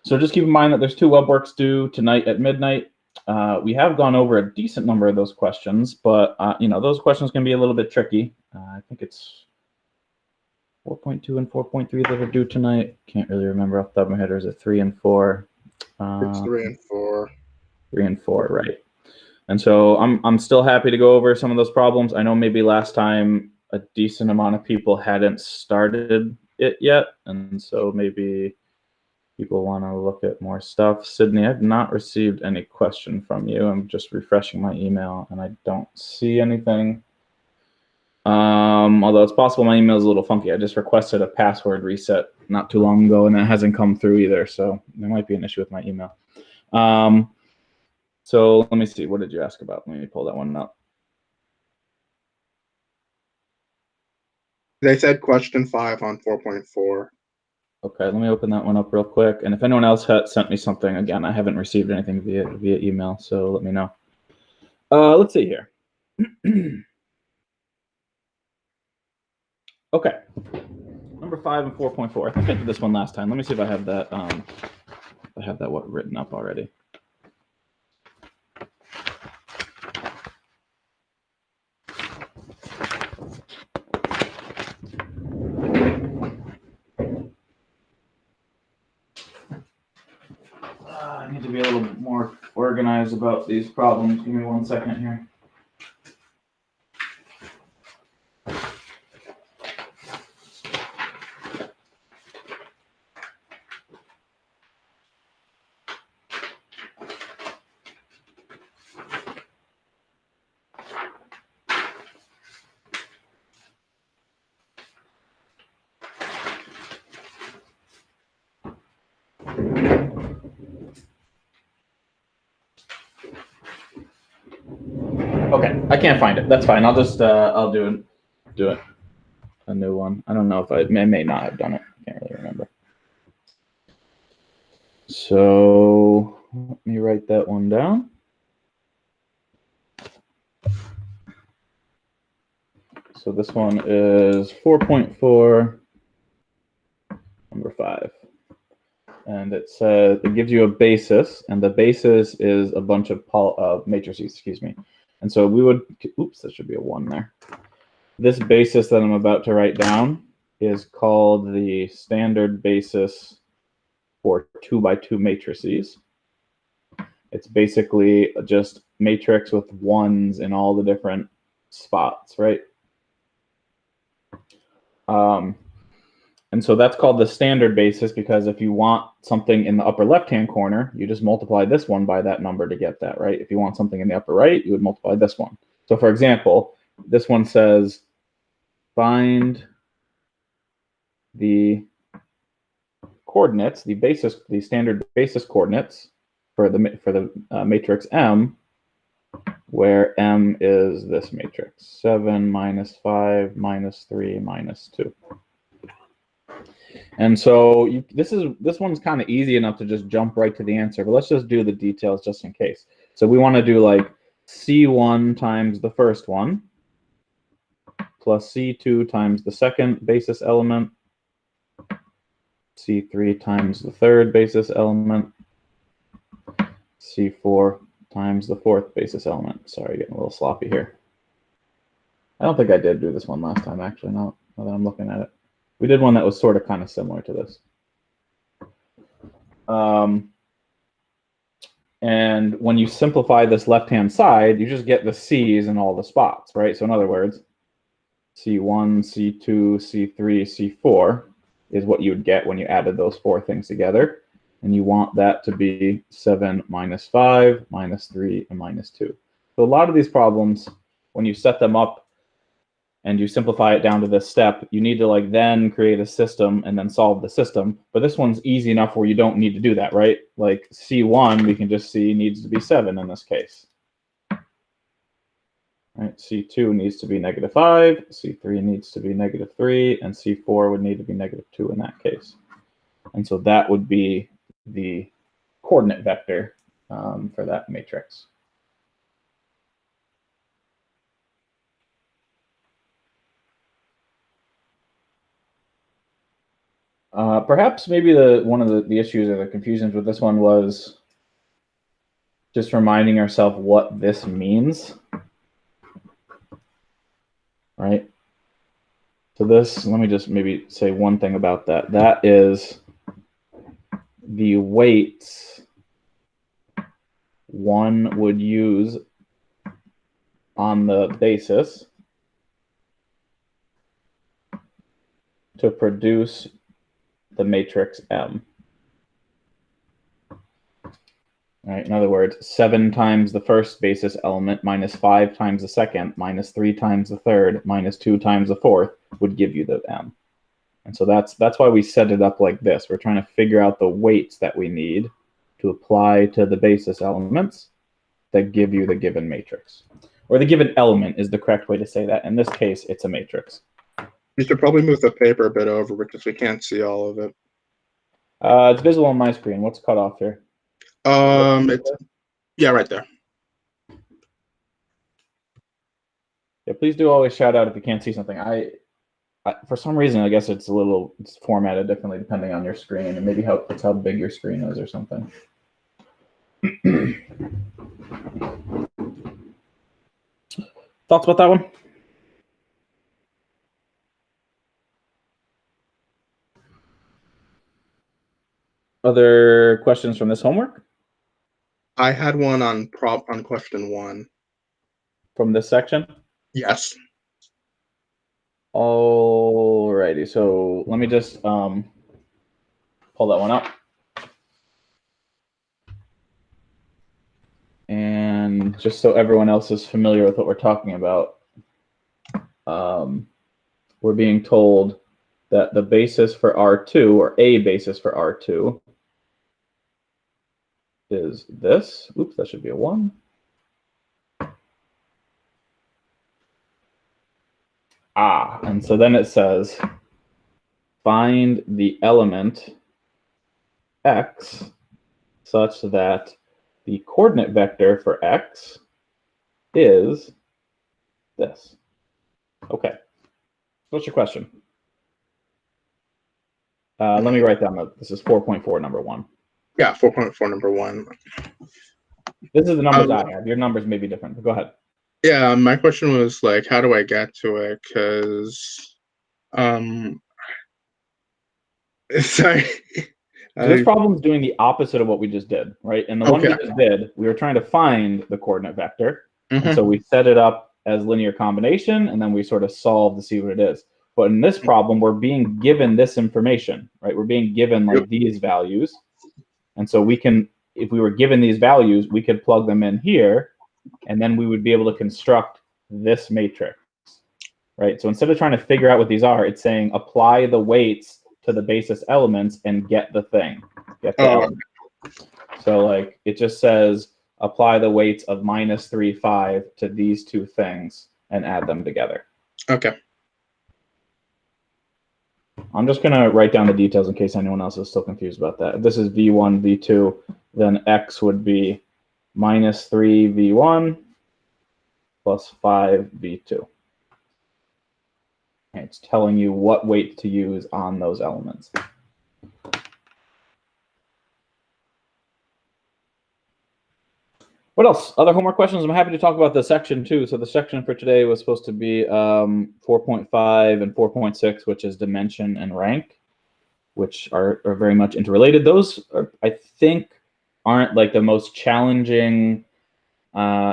So just keep in mind that there's 2 web works due tonight at midnight. We have gone over a decent number of those questions, but you know, those questions can be a little bit tricky. I think it's 4.2 and 4.3 that are due tonight. Can't really remember off the top of my head. Or is it 3 and 4? It's 3 and 4. 3 and 4, right? And so I'm still happy to go over some of those problems. I know maybe last time a decent amount of people hadn't started it yet, and so maybe people want to look at more stuff. Sydney, I've not received any question from you. I'm just refreshing my email, and I don't see anything. Although it's possible my email is a little funky. I just requested a password reset not too long ago, and that hasn't come through either, so there might be an issue with my email. So let me see. What did you ask about? Let me pull that one up. They said question 5 on 4.4. Okay, let me open that one up real quick. And if anyone else had sent me something, again, I haven't received anything via email, so let me know. Let's see here. Okay, number 5 and 4.4. I think I did this one last time. Let me see if I have that. Written up already. I need to be a little bit more organized about these problems. Give me 1 second here. Okay, I can't find it. That's fine. I'll just I'll do it. A new one. I don't know if I may not have done it. I can't really remember. So let me write that one down. So this one is 4.4, number 5. And it says it gives you a basis, and the basis is a bunch of matrices, excuse me. And so we would, oops, that should be a 1 there. This basis that I'm about to write down is called the standard basis for 2x2 matrices. It's basically just matrix with 1s in all the different spots, right? And so that's called the standard basis, because if you want something in the upper left-hand corner, you just multiply this one by that number to get that, right? If you want something in the upper right, you would multiply this one. So for example, this one says, find the coordinates, the standard basis coordinates for the matrix M, where M is this matrix, 7 minus 5 minus 3 minus 2. And so this one's kind of easy enough to just jump right to the answer, but let's just do the details just in case. So we want to do like C1 times the first one plus C2 times the second basis element, C3 times the third basis element, C4 times the fourth basis element. Sorry, getting a little sloppy here. I don't think I did do this one last time, actually, now that I'm looking at it. We did one that was sort of kind of similar to this. And when you simplify this left-hand side, you just get the C's in all the spots, right? So in other words, C1, C2, C3, C4 is what you would get when you added those 4 things together. And you want that to be 7 minus 5, minus 3, and minus 2. So a lot of these problems, when you set them up and you simplify it down to this step, you need to like then create a system and then solve the system. But this one's easy enough where you don't need to do that, right? Like C1, we can just see needs to be 7 in this case. Right, C2 needs to be negative 5, C3 needs to be negative 3, and C4 would need to be negative 2 in that case. And so that would be the coordinate vector for that matrix. Perhaps maybe one of the issues or the confusions with this one was just reminding ourselves what this means, right? So this, let me just maybe say one thing about that. That is the weights one would use on the basis to produce the matrix M. Right? In other words, 7 times the first basis element minus 5 times the second minus 3 times the third minus 2 times the fourth would give you the M. And so that's why we set it up like this. We're trying to figure out the weights that we need to apply to the basis elements that give you the given matrix. Or the given element is the correct way to say that. In this case, it's a matrix. You should probably move the paper a bit over because we can't see all of it. It's visible on my screen. What's cut off here? Yeah, right there. Yeah, please do always shout out if you can't see something. I for some reason, I guess it's formatted differently depending on your screen, and maybe it's how big your screen is or something. Thoughts about that one? Other questions from this homework? I had one on question 1. From this section? Yes. Alrighty, so let me just pull that one up. And just so everyone else is familiar with what we're talking about, we're being told that the basis for R2, or a basis for R2, is this. Oops, that should be a 1. And so then it says, find the element x such that the coordinate vector for x is this. Okay. What's your question? Let me write down this is 4.4, number 1. Yeah, 4.4, number 1. This is the numbers I have. Your numbers may be different, but go ahead. Yeah, my question was like, how do I get to it? Because, sorry. So this problem is doing the opposite of what we just did, right? And the one we just did, we were trying to find the coordinate vector. And so we set it up as linear combination, and then we sort of solve to see what it is. But in this problem, we're being given this information, right? We're being given like these values. And so we can, if we were given these values, we could plug them in here, and then we would be able to construct this matrix, right? So instead of trying to figure out what these are, it's saying apply the weights to the basis elements and get the thing, get the element. So like it just says apply the weights of -3, 5 to these two things and add them together. Okay. I'm just going to write down the details in case anyone else is still confused about that. If this is V1, V2, then X would be -3 V1 plus 5 V2. And it's telling you what weight to use on those elements. What else? Other homework questions? I'm happy to talk about the section too. So the section for today was supposed to be 4.5 and 4.6, which is dimension and rank, which are very much interrelated. Those are, I think, aren't like the most challenging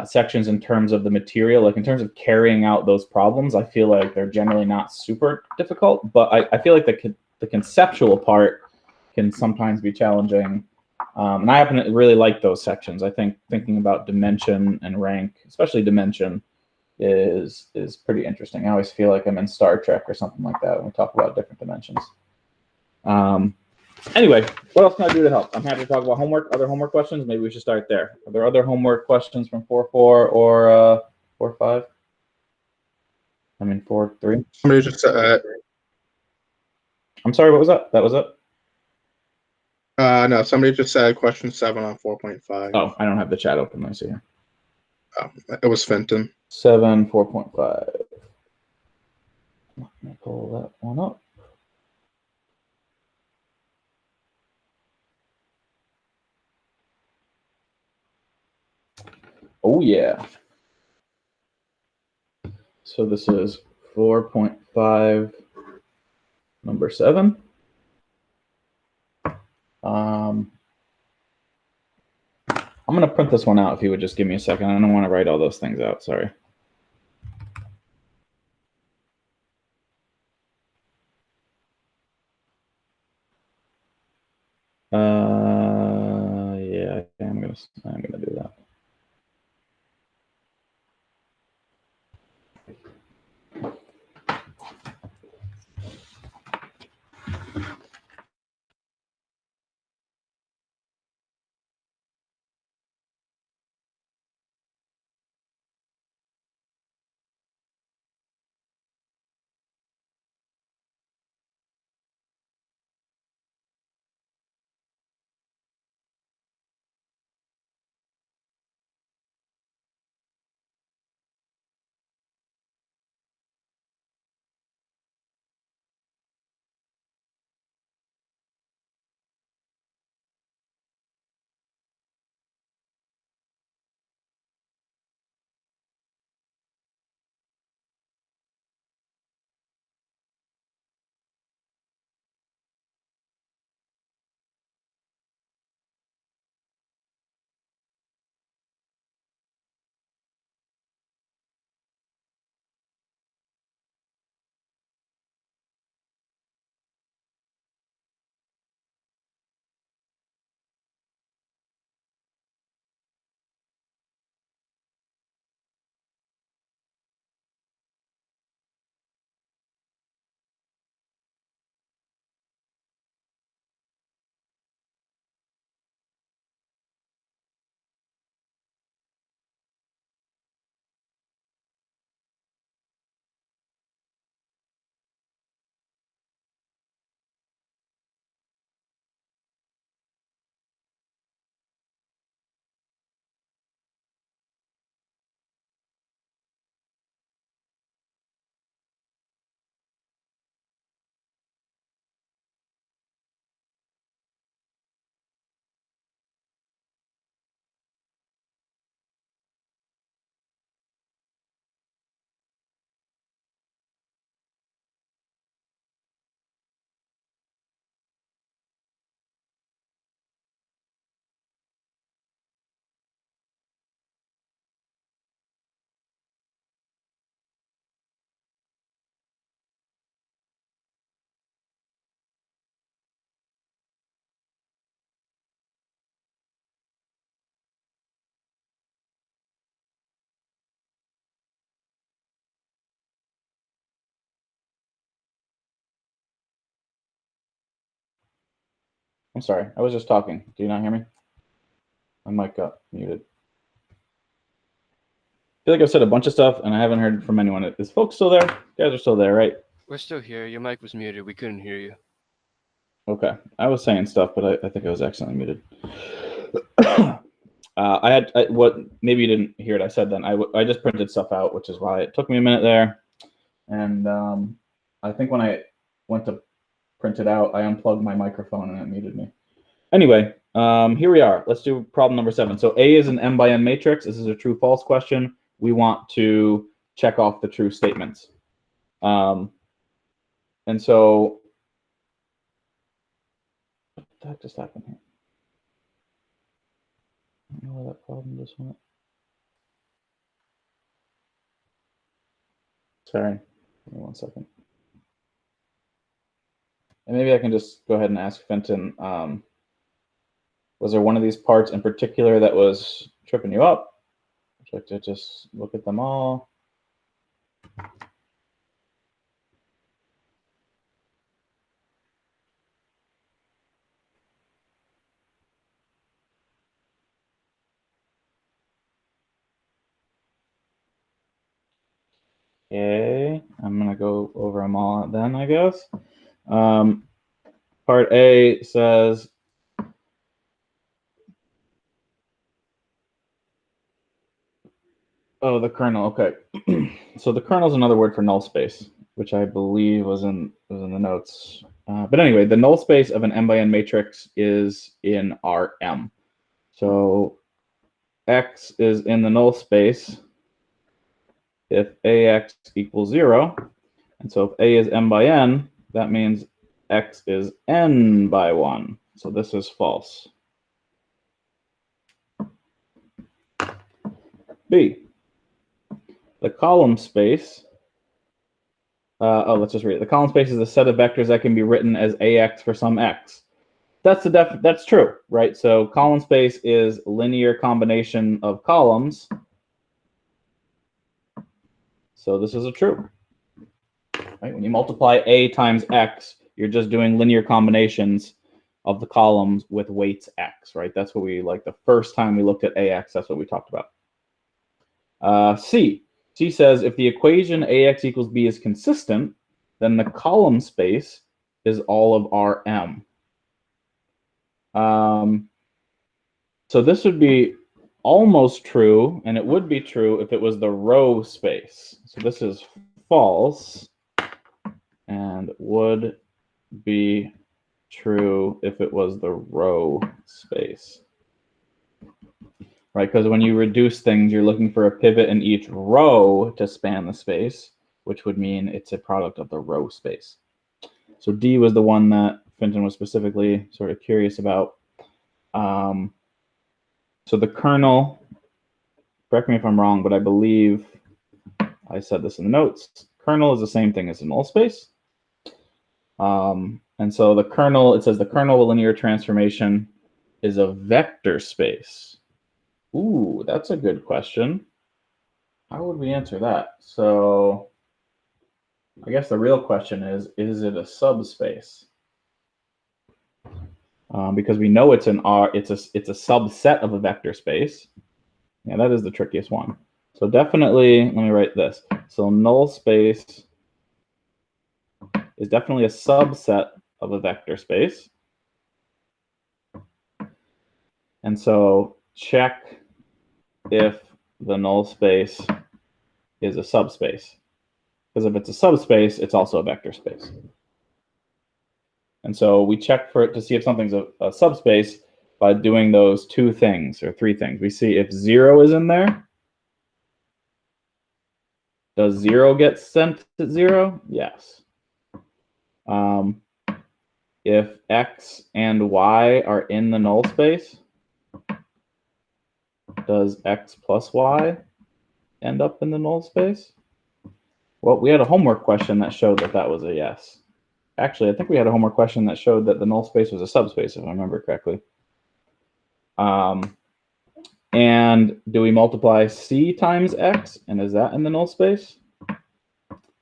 sections in terms of the material. Like in terms of carrying out those problems, I feel like they're generally not super difficult, but I feel like the conceptual part can sometimes be challenging. And I happen to really like those sections. I think thinking about dimension and rank, especially dimension, is pretty interesting. I always feel like I'm in Star Trek or something like that when we talk about different dimensions. Anyway, what else can I do to help? I'm happy to talk about homework. Other homework questions? Maybe we should start there. Are there other homework questions from 4.4 or 4.5? I mean 4.3. Somebody just said. I'm sorry. What was that? That was it. No, somebody just said question 7 on 4.5. Oh, I don't have the chat open. Let me see here. It was Fenton. 7, 4.5. Let me pull that one up. Oh, yeah. So this is 4.5, number 7. I'm going to print this one out if you would just give me a second. I don't want to write all those things out. Sorry. Yeah, I'm gonna do that. I'm sorry. I was just talking. Do you not hear me? My mic got muted. I feel like I've said a bunch of stuff and I haven't heard from anyone. Is folks still there? You guys are still there, right? We're still here. Your mic was muted. We couldn't hear you. Okay. I was saying stuff, but I think I was accidentally muted. What maybe you didn't hear it. I said then I just printed stuff out, which is why it took me a minute there. And I think when I went to print it out, I unplugged my microphone and it muted me. Anyway, here we are. Let's do problem number 7. So A is an m by n matrix. This is a true-false question. We want to check off the true statements. And so, what the heck just happened here? I don't know where that problem just went. Sorry, give me 1 second. And maybe I can just go ahead and ask Fenton, was there one of these parts in particular that was tripping you up? Check to just look at them all. Okay, I'm gonna go over them all then, I guess. Part A says, oh, the kernel. Okay, so the kernel is another word for null space, which I believe was in the notes. But anyway, the null space of an m by n matrix is in Rm. So x is in the null space if ax equals 0. And so if a is m by n, that means x is n by 1. So this is false. B, the column space, let's just read it. The column space is a set of vectors that can be written as ax for some x. That's true, right? So column space is linear combination of columns. So this is a true. Right? When you multiply a times x, you're just doing linear combinations of the columns with weights x, right? That's what we, like the first time we looked at ax, that's what we talked about. C says if the equation ax equals b is consistent, then the column space is all of Rm. So this would be almost true, and it would be true if it was the row space. So this is false and would be true if it was the row space. Right, because when you reduce things, you're looking for a pivot in each row to span the space, which would mean it's a product of the row space. So D was the one that Finton was specifically sort of curious about. So the kernel, correct me if I'm wrong, but I believe I said this in the notes, kernel is the same thing as a null space. And so the kernel, it says the kernel of a linear transformation is a vector space. Ooh, that's a good question. How would we answer that? So I guess the real question is it a subspace? Because we know it's an R, it's a subset of a vector space. Yeah, that is the trickiest one. So definitely, let me write this. So null space is definitely a subset of a vector space. And so check if the null space is a subspace. Because if it's a subspace, it's also a vector space. And so we check for it to see if something's a subspace by doing those two things or three things. We see if 0 is in there. Does 0 get sent to 0? Yes. If x and y are in the null space, does x plus y end up in the null space? Well, we had a homework question that showed that that was a yes. Actually, I think we had a homework question that showed that the null space was a subspace, if I remember correctly. And do we multiply c times x? And is that in the null space?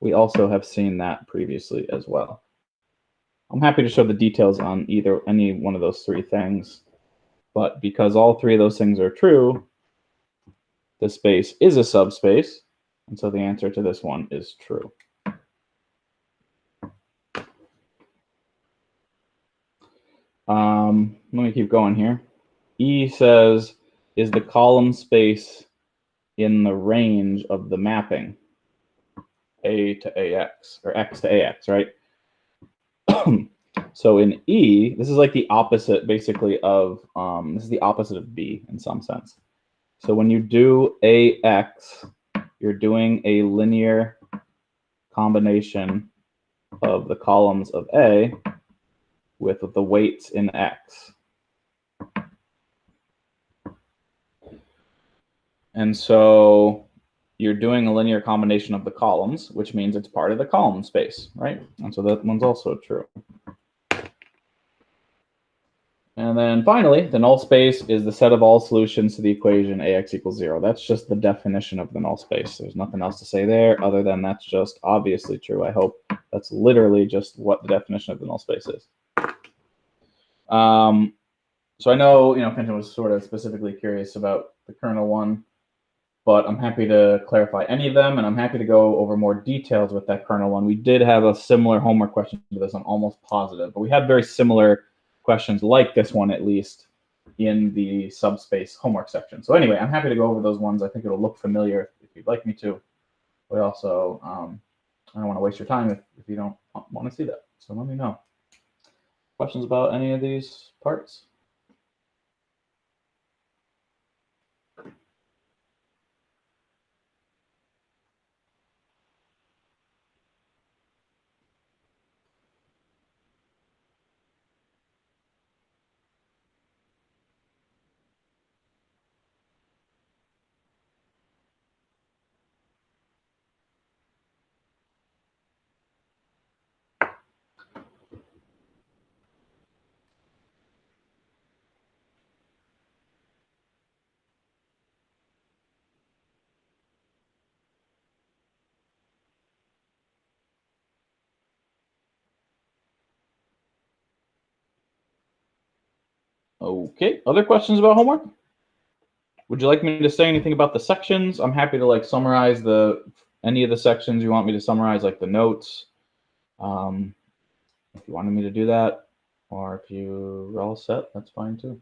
We also have seen that previously as well. I'm happy to show the details on any one of those three things. But because all three of those things are true, the space is a subspace. And so the answer to this one is true. Let me keep going here. E says, is the column space in the range of the mapping A to AX, or X to AX, right? So in E, this is like the opposite, basically, of, this is the opposite of B in some sense. So when you do AX, you're doing a linear combination of the columns of A with the weights in X. And so you're doing a linear combination of the columns, which means it's part of the column space, right? And so that one's also true. And then finally, the null space is the set of all solutions to the equation AX equals 0. That's just the definition of the null space. There's nothing else to say there other than that's just obviously true. I hope that's literally just what the definition of the null space is. So I know, Finton was sort of specifically curious about the kernel one, but I'm happy to clarify any of them, and I'm happy to go over more details with that kernel one. We did have a similar homework question to this, I'm almost positive, but we had very similar questions like this one, at least, in the subspace homework section. So anyway, I'm happy to go over those ones. I think it'll look familiar if you'd like me to. But also, I don't want to waste your time if you don't want to see that. So let me know. Questions about any of these parts? Okay, other questions about homework? Would you like me to say anything about the sections? I'm happy to like summarize any of the sections you want me to summarize, like the notes. If you wanted me to do that, or if you're all set, that's fine too.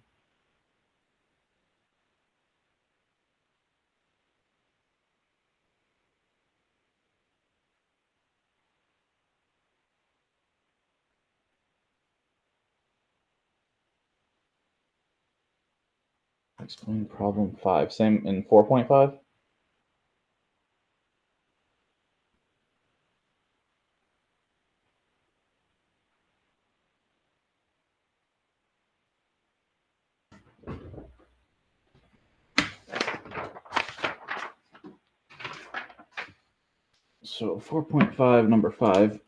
Explain problem 5. Same in 4.5? So 4.5, number 5.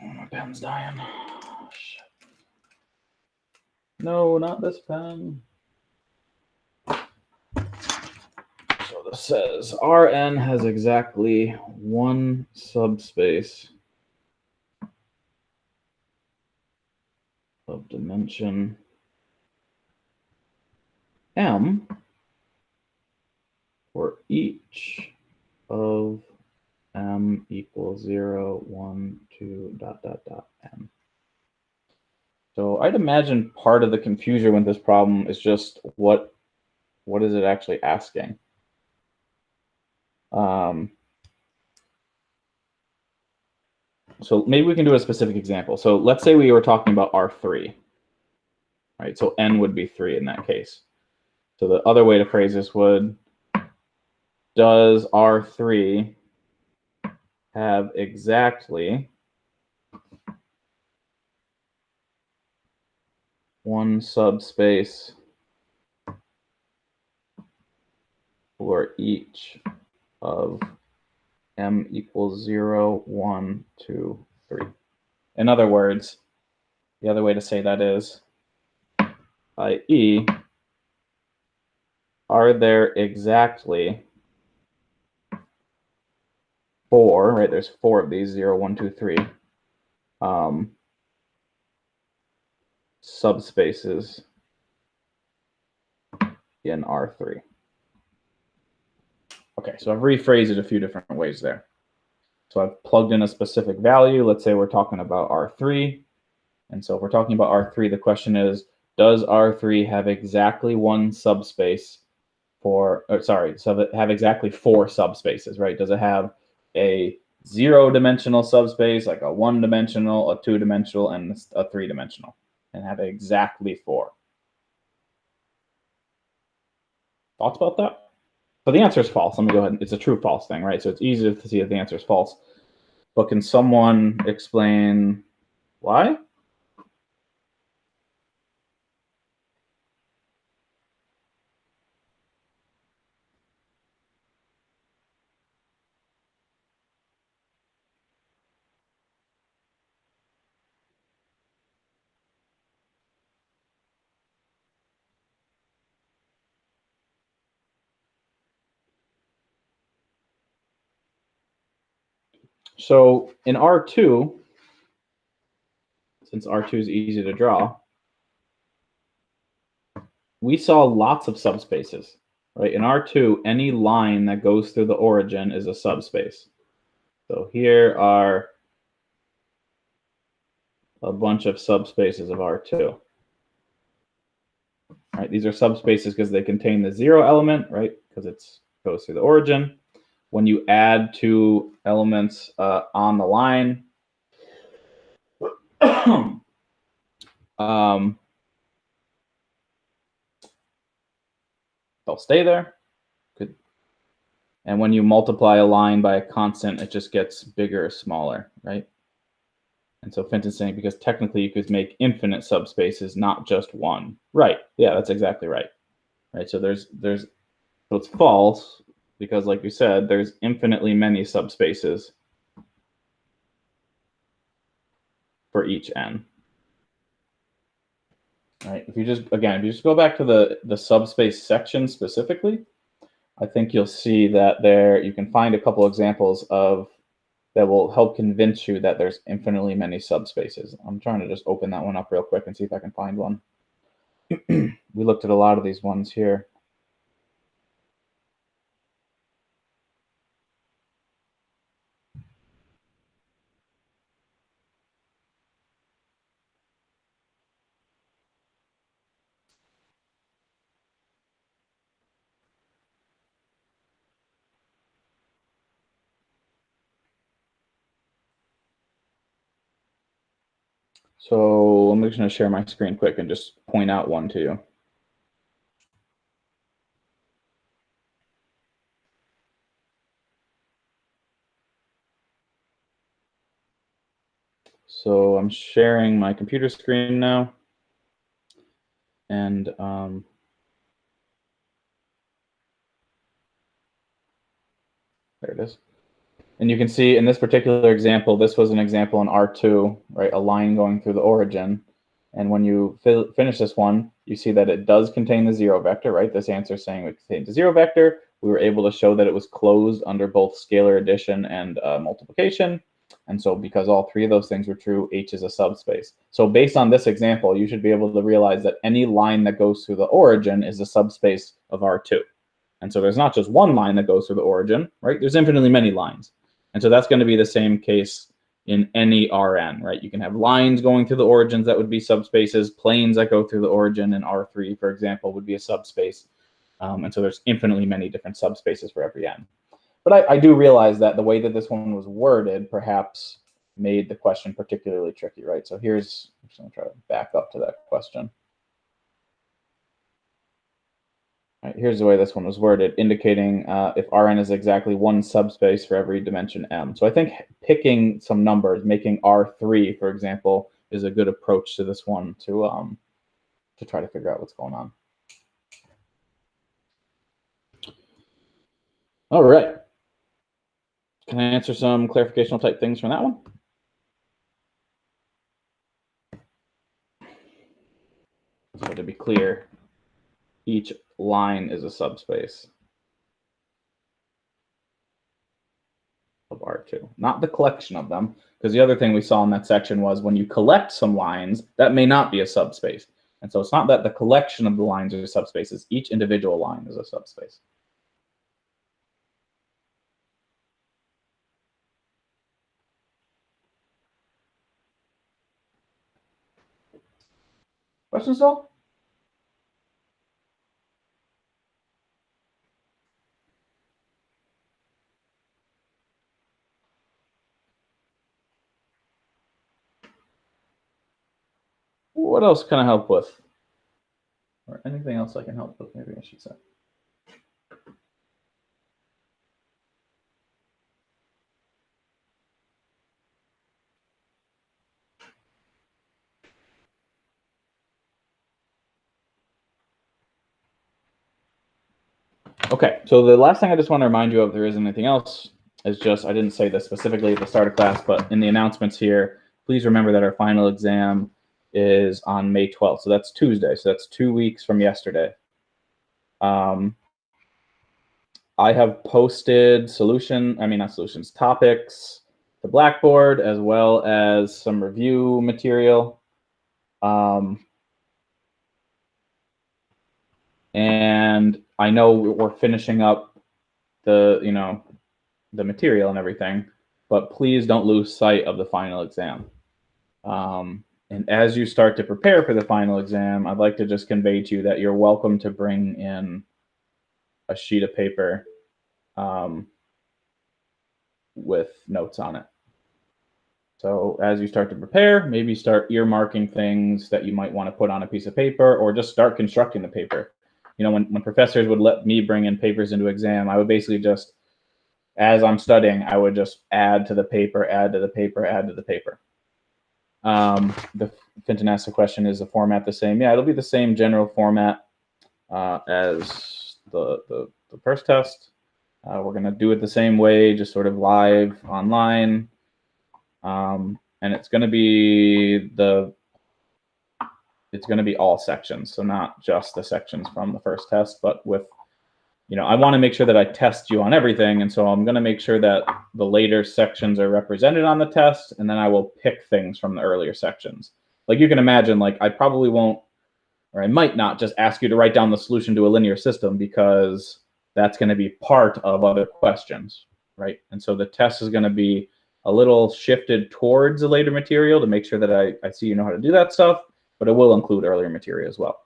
My pen's dying. Oh, shit. No, not this pen. So this says Rn has exactly one subspace of dimension m for each of m equals 0, 1, 2, dot, dot, dot, m. So I'd imagine part of the confusion with this problem is just what is it actually asking? So maybe we can do a specific example. So let's say we were talking about R3, right? So n would be 3 in that case. So the other way to phrase this would, does R3 have exactly one subspace for each of m equals 0, 1, 2, 3? In other words, the other way to say that is, i.e., are there exactly 4, right? There's 4 of these, 0, 1, 2, 3, subspaces in R3. Okay, so I've rephrased it a few different ways there. So I've plugged in a specific value. Let's say we're talking about R3. And so if we're talking about R3, the question is, does R3 have exactly one subspace have exactly 4 subspaces, right? Does it have a 0-dimensional subspace, like a 1-dimensional, a 2-dimensional, and a 3-dimensional, and have exactly 4? Thoughts about that? So the answer is false. Let me go ahead. It's a true-false thing, right? So it's easy to see that the answer is false. But can someone explain why? So in R2, since R2 is easy to draw, we saw lots of subspaces, right? In R2, any line that goes through the origin is a subspace. So here are a bunch of subspaces of R2. Right? These are subspaces because they contain the 0 element, right? Because it goes through the origin. When you add 2 elements on the line, they'll stay there. Good. And when you multiply a line by a constant, it just gets bigger or smaller, right? And so Fenton's saying because technically you could make infinite subspaces, not just one. Right. Yeah, that's exactly right. Right. So so it's false because, like you said, there's infinitely many subspaces for each n. Right. If you just go back to the subspace section specifically, I think you'll see that there you can find a couple examples of that will help convince you that there's infinitely many subspaces. I'm trying to just open that one up real quick and see if I can find one. We looked at a lot of these ones here. So I'm just going to share my screen quick and just point out one to you. So I'm sharing my computer screen now. And there it is. And you can see in this particular example, this was an example in R2, right? A line going through the origin. And when you finish this one, you see that it does contain the zero vector, right? This answer is saying it contains a zero vector. We were able to show that it was closed under both scalar addition and multiplication. And so because all three of those things were true, H is a subspace. So based on this example, you should be able to realize that any line that goes through the origin is a subspace of R2. And so there's not just one line that goes through the origin, right? There's infinitely many lines. And so that's going to be the same case in any Rn, right? You can have lines going through the origins that would be subspaces, planes that go through the origin in R3, for example, would be a subspace. And so there's infinitely many different subspaces for every n. But I do realize that the way that this one was worded perhaps made the question particularly tricky, right? So here's, I'm just going to try to back up to that question. Right, here's the way this one was worded, indicating if Rn is exactly one subspace for every dimension m. So I think picking some numbers, making R3, for example, is a good approach to this one to try to figure out what's going on. All right. Can I answer some clarificational type things from that one? So to be clear, each line is a subspace of R2, not the collection of them, because the other thing we saw in that section was when you collect some lines, that may not be a subspace. And so it's not that the collection of the lines are subspaces, each individual line is a subspace. Questions still? What else can I help with? Or anything else I can help with, maybe I should say. Okay, so the last thing I just want to remind you of, there isn't anything else, is just, I didn't say this specifically at the start of class, but in the announcements here, please remember that our final exam is on May 12th. So that's Tuesday. So that's 2 weeks from yesterday. I have posted topics to Blackboard, as well as some review material. And I know we're finishing up the material and everything, but please don't lose sight of the final exam. And as you start to prepare for the final exam, I'd like to just convey to you that you're welcome to bring in a sheet of paper with notes on it. So as you start to prepare, maybe start earmarking things that you might want to put on a piece of paper, or just start constructing the paper. You know, when professors would let me bring in papers into exam, I would basically just, as I'm studying, I would just add to the paper, add to the paper, add to the paper. The Finton asked the question, is the format the same? Yeah, it'll be the same general format as the first test. We're going to do it the same way, just sort of live online. And it's going to be it's going to be all sections. So not just the sections from the first test, but with, I want to make sure that I test you on everything. And so I'm going to make sure that the later sections are represented on the test. And then I will pick things from the earlier sections. Like you can imagine, like I probably won't, or I might not just ask you to write down the solution to a linear system because that's going to be part of other questions, right? And so the test is going to be a little shifted towards the later material to make sure that I see you know how to do that stuff, but it will include earlier material as well.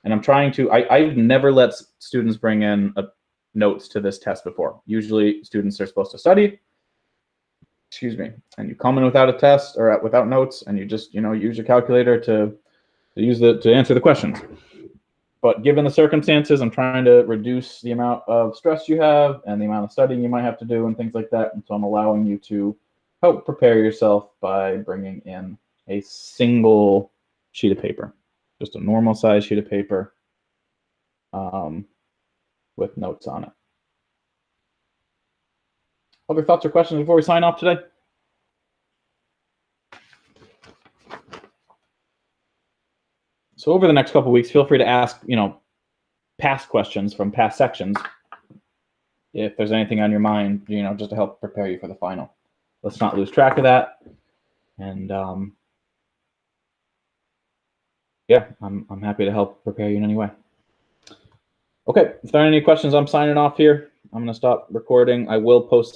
And I'm trying to, I've never let students bring in notes to this test before. Usually students are supposed to study, and you come in without a test or without notes, and you just, use your calculator to answer the questions. But given the circumstances, I'm trying to reduce the amount of stress you have and the amount of studying you might have to do and things like that. And so I'm allowing you to help prepare yourself by bringing in a single sheet of paper, just a normal size sheet of paper with notes on it. Other thoughts or questions before we sign off today? So over the next couple of weeks, feel free to ask, past questions from past sections. If there's anything on your mind, just to help prepare you for the final. Let's not lose track of that. And yeah, I'm happy to help prepare you in any way. Okay, if there are any questions, I'm signing off here. I'm going to stop recording. I will post